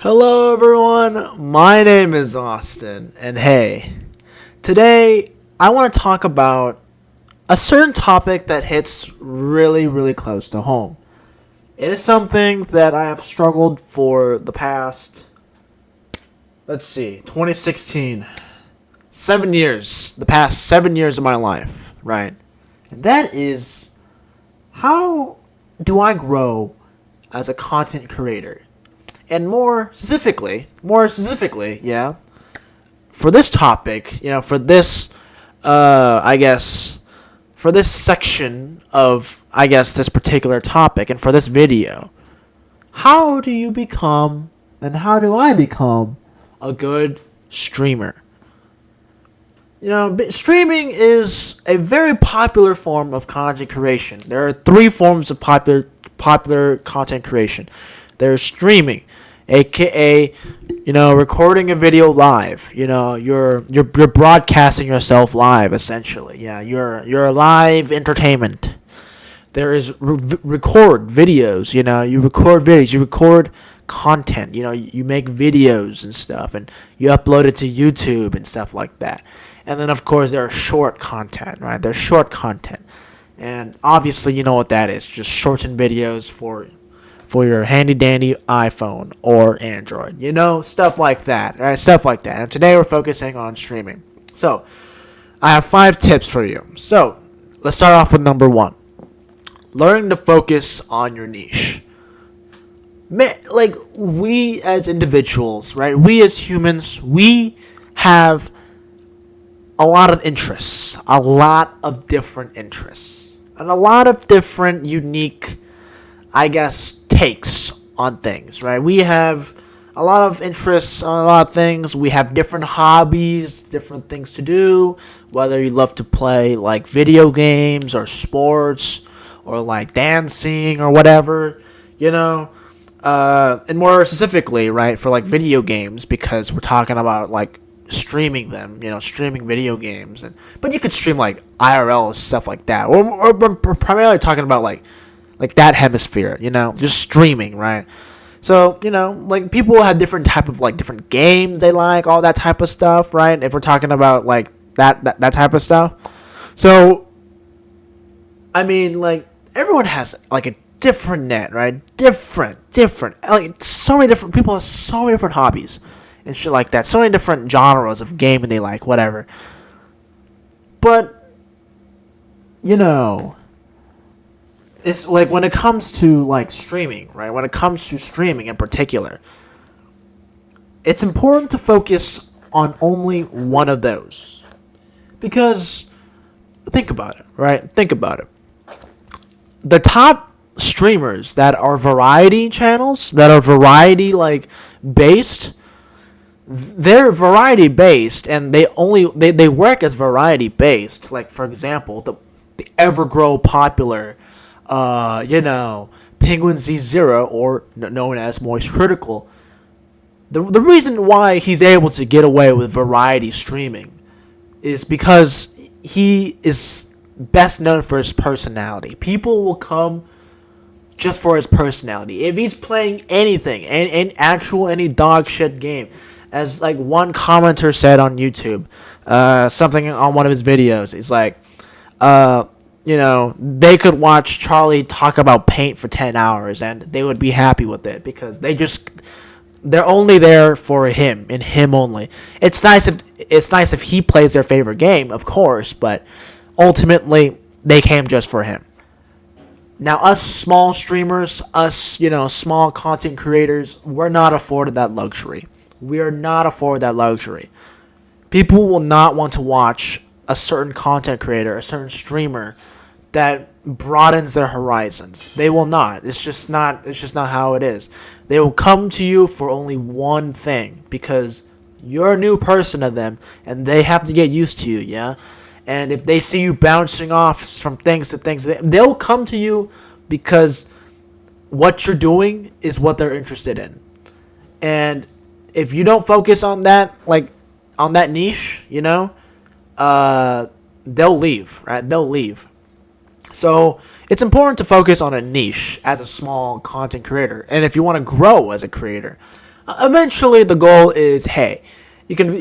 Hello everyone, my name is Austin, and hey, today I want to talk about a certain topic that hits really close to home. It is something that I have struggled for the past, 2016, 7 years, the past 7 years of my life, right? And that is, how do I grow as a content creator? And more specifically, yeah, for this topic, for this section of, this particular topic, and for this video, how do you become, and how do I become, a good streamer? Streaming is a very popular form of content creation. There are three forms of popular content creation. There's streaming, aka, recording a video live. You're broadcasting yourself live, essentially. Yeah, you're live entertainment. There is record videos. You record videos. You record content. You make videos and stuff, and you upload it to YouTube and stuff like that. And then, of course, there's short content, right? There's short content, and obviously, you know what that is. Just shortened videos for your handy-dandy iPhone or Android. Stuff like that. Right? Stuff like that. And today we're focusing on streaming. So, I have 5 tips for you. So, let's start off with number 1. Learning to focus on your niche. We as individuals, right? We as humans, we have a lot of interests. A lot of different interests. And a lot of different unique, takes on things, right? We have a lot of interests on a lot of things. We have different hobbies, different things to do, whether you love to play video games or sports or dancing or whatever, and more specifically, right, for video games, because we're talking about streaming them, streaming video games, but you could stream IRL stuff like that. We're primarily talking about that hemisphere, just streaming, right? So, people have different type of different games they like, all that type of stuff, right? If we're talking about that type of stuff. So, everyone has a different net, right? Different. So many different people have so many different hobbies and shit like that. So many different genres of gaming they like, whatever. But, it's when it comes to streaming, right? When it comes to streaming in particular, it's important to focus on only one of those. Because think about it, right? Think about it. The top streamers that are variety channels, that are variety based, they're variety based, and they work as variety based. For example, the ever grow popular Penguin Z0, or known as Moist Critical. The reason why he's able to get away with variety streaming is because he is best known for his personality. People will come just for his personality. If he's playing anything, any dog shit game, as one commenter said on YouTube, something on one of his videos, he's they could watch Charlie talk about paint for 10 hours and they would be happy with it, because they're only there for him and him only. It's nice if he plays their favorite game, of course, but ultimately they came just for him. Now, us small streamers, small content creators, we're not afforded that luxury. We are not afforded that luxury. People will not want to watch a certain content creator, a certain streamer that broadens their horizons. They will not. It's just not how it is. They will come to you for only one thing, because you're a new person to them and they have to get used to you, yeah? And if they see you bouncing off from things to things, they'll come to you because what you're doing is what they're interested in. And if you don't focus on that, on that niche, they'll leave, right? They'll leave. So it's important to focus on a niche as a small content creator. And if you want to grow as a creator, Eventually, the goal is, hey, you can,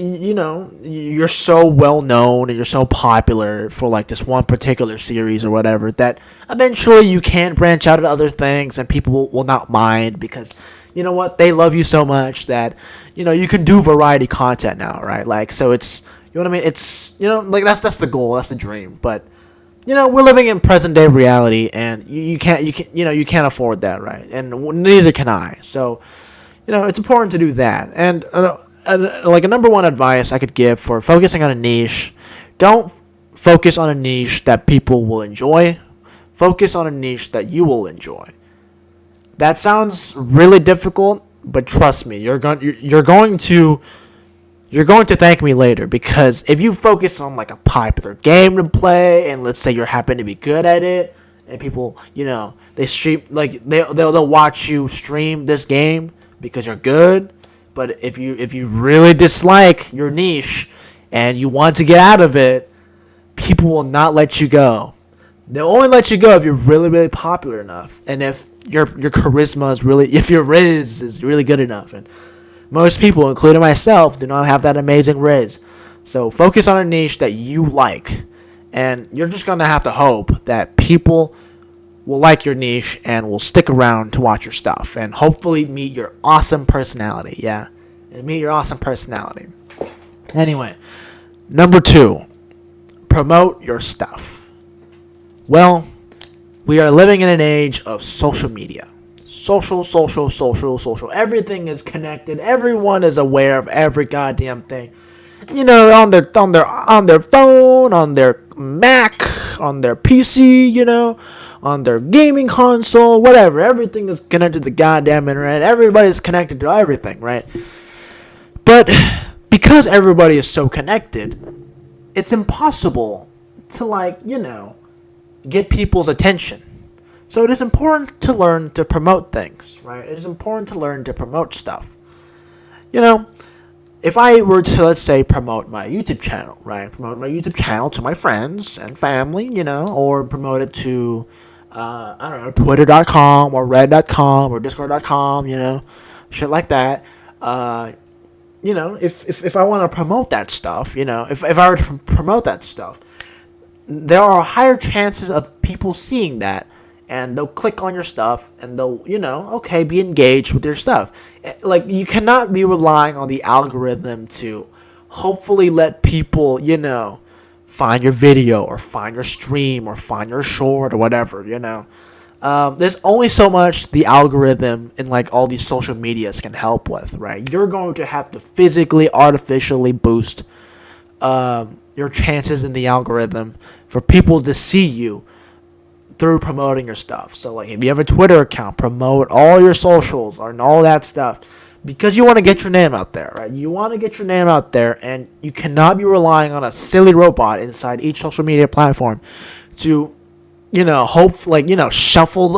you're so well known and you're so popular for like this one particular series or whatever that eventually you can branch out to other things and people will not mind because you know what, they love you so much that you can do variety content now, right? Like, so it's, you know what I mean? It's, like that's the goal, that's the dream. But we're living in present day reality, and you can't afford that, right? And neither can I. So it's important to do that. And like a number one advice I could give for focusing on a niche, don't focus on a niche that people will enjoy. Focus on a niche that you will enjoy. That sounds really difficult, but trust me, you're going to thank me later, because if you focus on like a popular game to play, and let's say you happen to be good at it, and people, they stream, like they'll watch you stream this game because you're good. But if you really dislike your niche and you want to get out of it, people will not let you go. They'll only let you go if you're really, really popular enough, and if your charisma is really, if your riz is really good enough. And most people, including myself, do not have that amazing riz. So focus on a niche that you like, and you're just gonna have to hope that people will like your niche and will stick around to watch your stuff, and hopefully meet your awesome personality. Yeah, and meet your awesome personality. Anyway, number 2, promote your stuff. Well, we are living in an age of social media. Social. Everything is connected. Everyone is aware of every goddamn thing. On their phone, on their Mac, on their PC, on their gaming console, whatever. Everything is connected to the goddamn internet. Everybody's connected to everything, right? But because everybody is so connected, it's impossible to get people's attention. So it is important to learn to promote things, right? It is important to learn to promote stuff. If I were to, let's say, promote my YouTube channel, right? Promote my YouTube channel to my friends and family, or promote it to, I don't know, Twitter.com or Reddit.com or Discord.com, shit like that. If I want to promote that stuff, if I were to promote that stuff, there are higher chances of people seeing that, and they'll click on your stuff, and they'll, be engaged with your stuff. Like, you cannot be relying on the algorithm to hopefully let people, find your video, or find your stream, or find your short, or whatever, There's only so much the algorithm and, all these social medias can help with, right? You're going to have to physically, artificially boost your chances in the algorithm for people to see you through promoting your stuff. So if you have a Twitter account, promote all your socials and all that stuff, because you want to get your name out there, right? You want to get your name out there, and you cannot be relying on a silly robot inside each social media platform to shuffle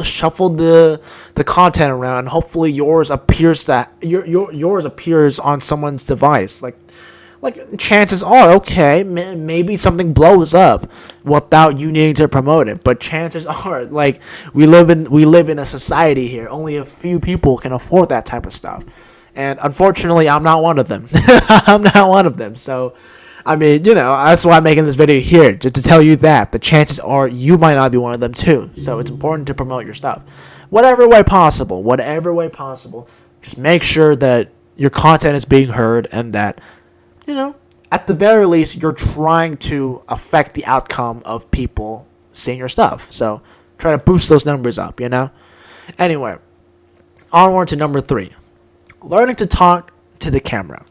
the content around. Hopefully yours appears on someone's device. Chances are, okay, maybe something blows up without you needing to promote it. But chances are, we live in a society here. Only a few people can afford that type of stuff, and unfortunately, I'm not one of them. I'm not one of them. So, that's why I'm making this video here, just to tell you that the chances are you might not be one of them too. So it's important to promote your stuff, whatever way possible. Just make sure that your content is being heard, and that, at the very least, you're trying to affect the outcome of people seeing your stuff. So try to boost those numbers up, Anyway, onward to number 3. Learning to talk to the camera.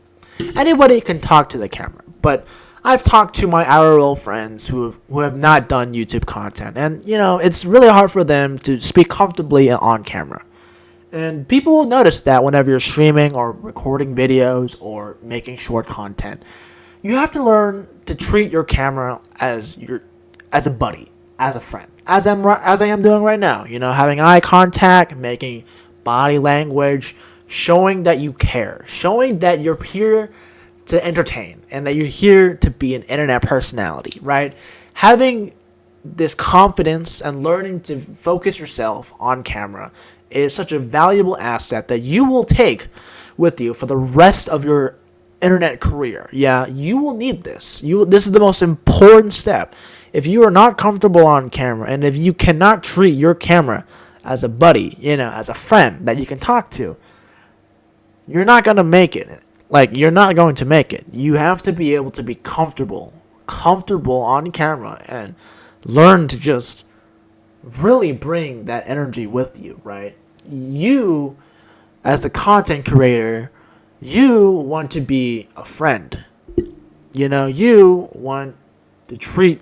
Anybody can talk to the camera, but I've talked to my IRL friends who have not done YouTube content, and, it's really hard for them to speak comfortably on camera. And people will notice that whenever you're streaming or recording videos or making short content. You have to learn to treat your camera as a buddy, as a friend, as I am doing right now. Having eye contact, making body language, showing that you care, showing that you're here to entertain, and that you're here to be an internet personality, right? Having this confidence and learning to focus yourself on camera is such a valuable asset that you will take with you for the rest of your internet career. Yeah, you will need this. This is the most important step. If you are not comfortable on camera, and if you cannot treat your camera as a buddy, as a friend that you can talk to, you're not going to make it. You're not going to make it. You have to be able to be comfortable on camera and learn to just really bring that energy with you, right? You, as the content creator, you want to be a friend. You want to treat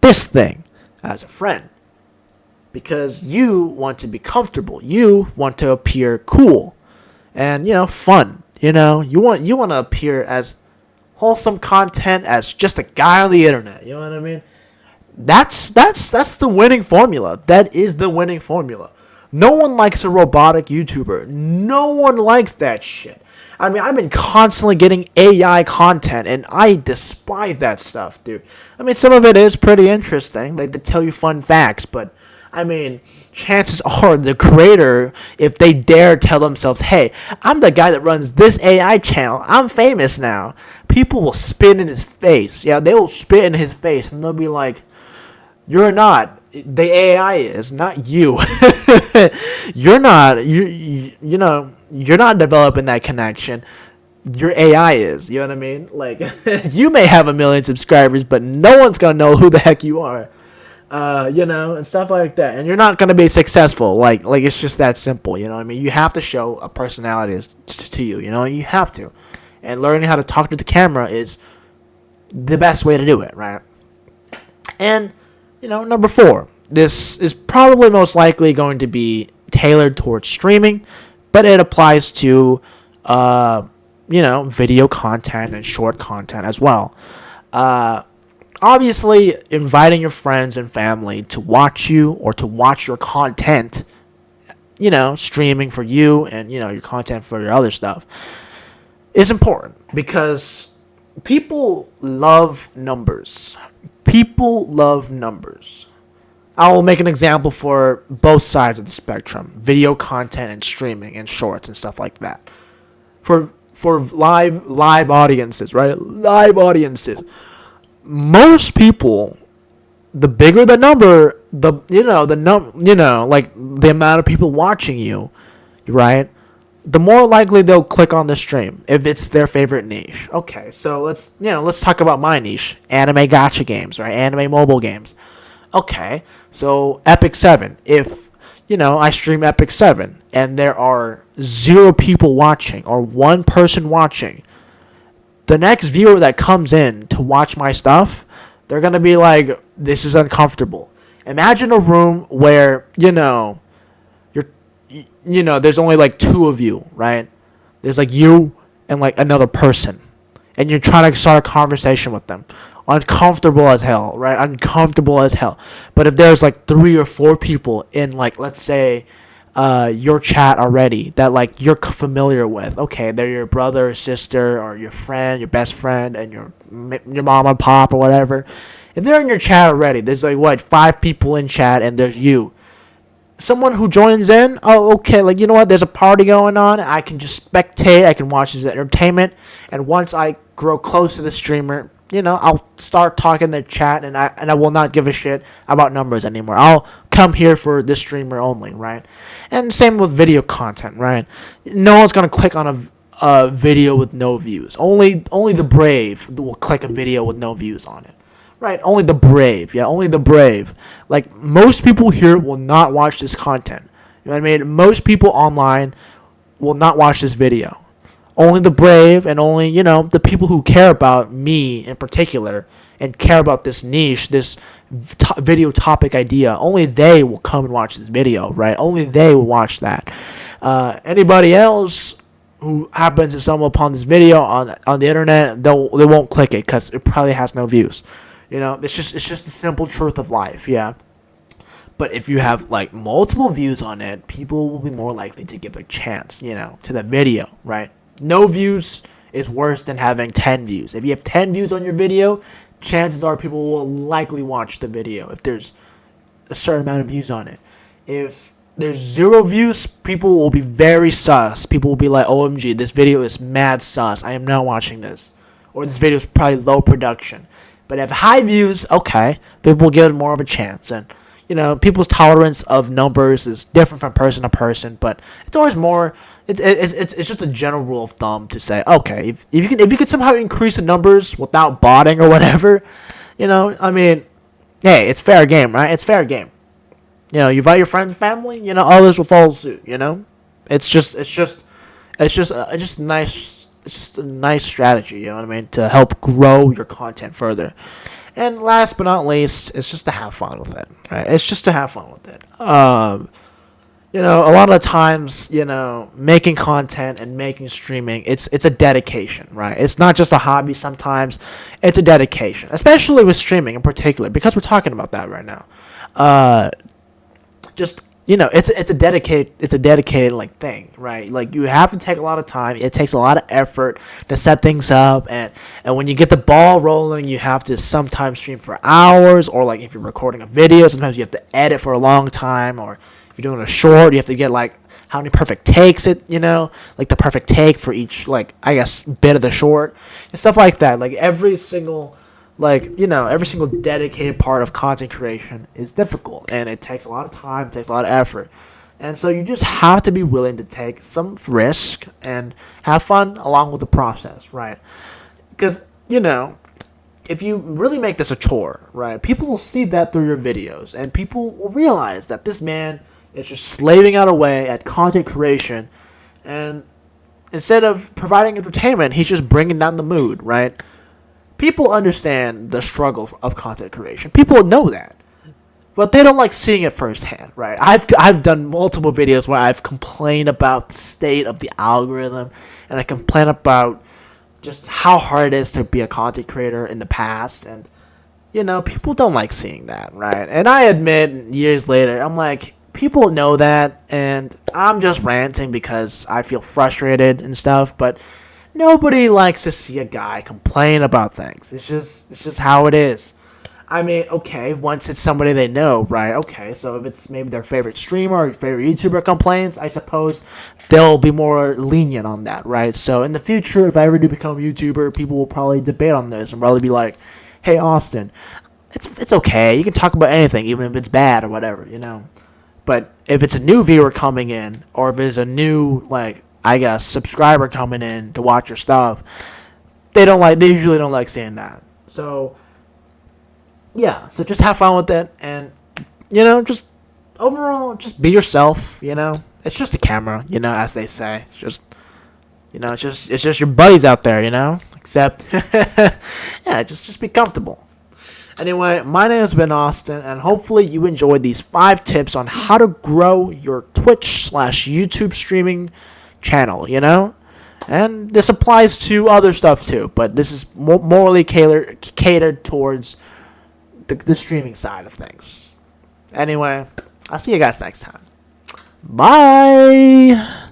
this thing as a friend because you want to be comfortable. You want to appear cool and, fun. You want to appear as wholesome content as just a guy on the internet. You know what I mean? That's the winning formula. That is the winning formula. No one likes a robotic YouTuber. No one likes that shit. I mean, I've been constantly getting AI content, and I despise that stuff, dude. I mean, some of it is pretty interesting. They tell you fun facts, but, I mean, chances are the creator, if they dare tell themselves, hey, I'm the guy that runs this AI channel, I'm famous now, people will spit in his face. Yeah, they will spit in his face, and they'll be like, you're not. The AI is, not you. You're not. You're not developing that connection. Your AI is. You know what I mean? You may have 1 million subscribers, but no one's gonna know who the heck you are. And stuff like that. And you're not gonna be successful. Like it's just that simple. You know what I mean? You have to show a personality to you. You have to. And learning how to talk to the camera is the best way to do it, right? And number 4. This is probably most likely going to be tailored towards streaming, but it applies to, video content and short content as well. Obviously, inviting your friends and family to watch you or to watch your content, streaming for you and, your content for your other stuff is important because people love numbers. People love numbers. I will make an example for both sides of the spectrum: video content and streaming and shorts and stuff like that. For live audiences, right? Live audiences. Most people, the bigger the number, the amount of people watching you, right? The more likely they'll click on the stream if it's their favorite niche. Okay, so let's talk about my niche, anime gacha games, right? Anime mobile games. Okay, so Epic 7. If I stream Epic 7 and there are 0 people watching or 1 person watching, the next viewer that comes in to watch my stuff, they're gonna be like, "This is uncomfortable." Imagine a room where there's only 2 of you, right? There's you and another person, and you're trying to start a conversation with them. Uncomfortable as hell, right? Uncomfortable as hell. But if there's 3 or 4 people in let's say your chat already that you're familiar with, okay, they're your brother or sister or your friend, your best friend, and your mom and pop or whatever. If they're in your chat already, there's 5 people in chat, and there's you. Someone who joins in, oh, okay, you know what, there's a party going on, I can just spectate, I can watch this entertainment, and once I grow close to the streamer, I'll start talking in the chat, and I will not give a shit about numbers anymore. I'll come here for this streamer only, right? And same with video content, right? No one's gonna click on a video with no views. Only the brave will click a video with no views on it. Right, only the brave. Yeah, only the brave. Most people here will not watch this content. You know what I mean? Most people online will not watch this video. Only the brave and only, the people who care about me in particular and care about this niche, this video topic idea, only they will come and watch this video, right? Only they will watch that. Anybody else who happens to stumble upon this video on the internet, they won't click it because it probably has no views. It's just the simple truth of life, yeah. But if you have multiple views on it, people will be more likely to give a chance, to the video, right? No views is worse than having 10 views. If you have 10 views on your video, chances are people will likely watch the video if there's a certain amount of views on it. If there's 0 views, people will be very sus. People will be like, OMG, this video is mad sus. I am not watching this. Or this video is probably low production. But if high views, okay, people will give it more of a chance. And, people's tolerance of numbers is different from person to person. But it's always more, it's just a general rule of thumb to say, okay, if you can somehow increase the numbers without botting or whatever, hey, it's fair game, right? It's fair game. You invite your friends and family, others will follow suit, It's just a nice strategy, to help grow your content further. And last but not least, it's just to have fun with it, right? It's just to have fun with it. A lot of the times, making content and making streaming, it's a dedication, right? It's not just a hobby sometimes, it's a dedication, especially with streaming in particular, because we're talking about that right now. It's a dedicated like thing, right? Like, you have to take a lot of time. It takes a lot of effort to set things up, and when you get the ball rolling, you have to sometimes stream for hours, or like if you're recording a video, sometimes you have to edit for a long time, or if you're doing a short, you have to get like how many perfect takes like the perfect take for each, like, I guess, bit of the short and stuff like that. Like every single dedicated part of content creation is difficult, and it takes a lot of time, it takes a lot of effort. And so you just have to be willing to take some risk and have fun along with the process, right? Because, if you really make this a chore, right, people will see that through your videos, and people will realize that this man is just slaving out away at content creation, and instead of providing entertainment, he's just bringing down the mood, right? People understand the struggle of content creation. People know that. But they don't like seeing it firsthand, right? I've done multiple videos where I've complained about the state of the algorithm, and I complain about just how hard it is to be a content creator in the past. And, people don't like seeing that, right? And I admit, years later, I'm like, people know that, and I'm just ranting because I feel frustrated and stuff, but nobody likes to see a guy complain about things. It's just how it is. Okay, once it's somebody they know, right? Okay, so if it's maybe their favorite streamer or favorite YouTuber complains, I suppose they'll be more lenient on that, right? So in the future, if I ever do become a YouTuber, people will probably debate on this and probably be like, hey, Austin, it's okay. You can talk about anything, even if it's bad or whatever, But if it's a new viewer coming in, or if it's a new, like, I guess, subscriber coming in to watch your stuff, they usually don't like seeing that. So, yeah, so just have fun with it, and, just overall, just be yourself, It's just a camera, as they say. It's just, it's just your buddies out there, Except, yeah, just be comfortable. Anyway, my name has been Austin, and hopefully you enjoyed these 5 tips on how to grow your Twitch/YouTube streaming channel, And this applies to other stuff too, but this is morally catered towards the streaming side of things. Anyway, I'll see you guys next time. Bye!